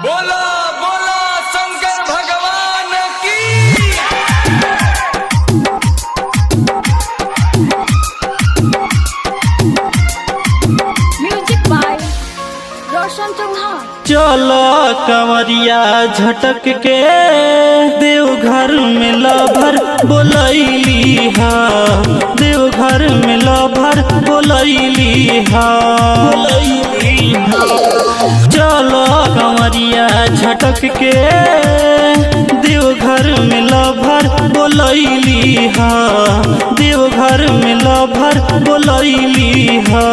बोला बोला शंकर भगवान की। म्यूजिक बाय रोशन चौहान। चलो कंवरिया झटक के देवघर में लभर बोलैली हा, देवघर में लभर बोलैली हा। चलो कंवरिया झटक के देवघर में लभर बोलैली हा, देवघर में लभर बोलैली हा।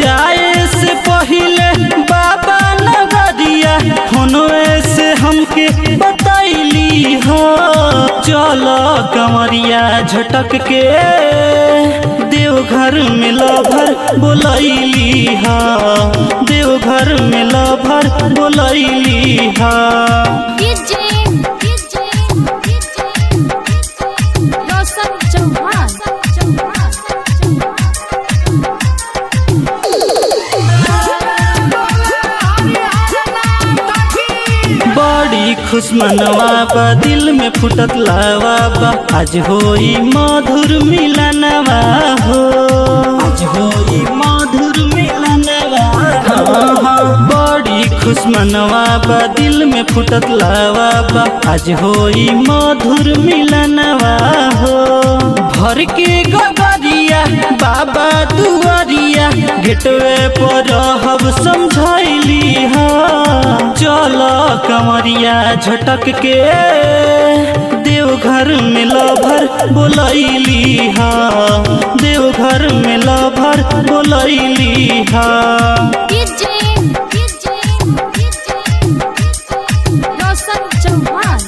जाए से पहिले बाबा नगरिया फोनवे से हमके बतैली हा। चलो कंवरिया झटक के देवघर में लभर बोलैली हा, देवघर में लभर बोलैली हा। रोशन चौहान। बड़ी खुश मनवा बा, दिल में फुटत लावा बा, आज होई मधुर मिलनवा हो, आज होई मधुर मिलनवा हो। बड़ी खुश मनवा बा, दिल में फुटत लावा बा, आज होई मधुर मिलनवा हो। भर के गगरिया बाबा दुआरिया गेटवे पर रहब समझैली हा। चलो कंवरिया झटक के देवघर में लभर बोलैली हा, देवघर में लभर बोलैली हा। रोशन चौहान।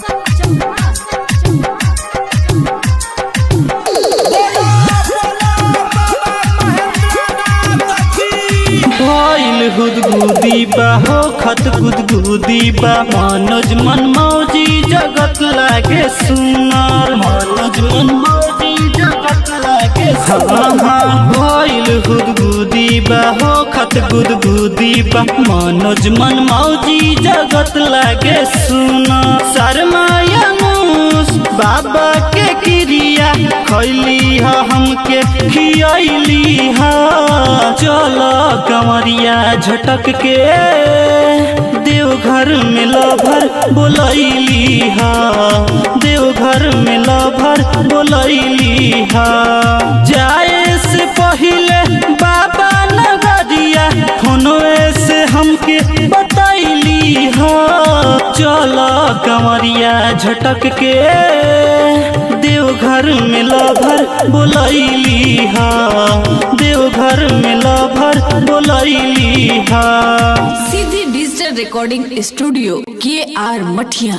भइल गुदगुदी बा हो खत गुदगुदी बा, मनोज मनमौजी जगत लागे सुनर, मनोज मनमौजी जगत लागे सुनर। भइल गुदगुदी बा हो खत गुदगुदी बा, मनोज मनमौजी जगत लागे सुनर। शर्माया बाबा के क्रिया खैली हा, हमके खियैली हा। चलो कंवरिया झटक के देवघर में लभर बोलैली हा, देवघर में लभर बोलैली हा। जाए से पहिले बाबा नगरिया फोनवे से हमके बतैली हा। चलो कंवरिया झटक के देवघर में लभर बोलैली हा, देवघर में लभर बोलैली हा। सीधी डिजिटल रिकॉर्डिंग स्टूडियो KR मठिया।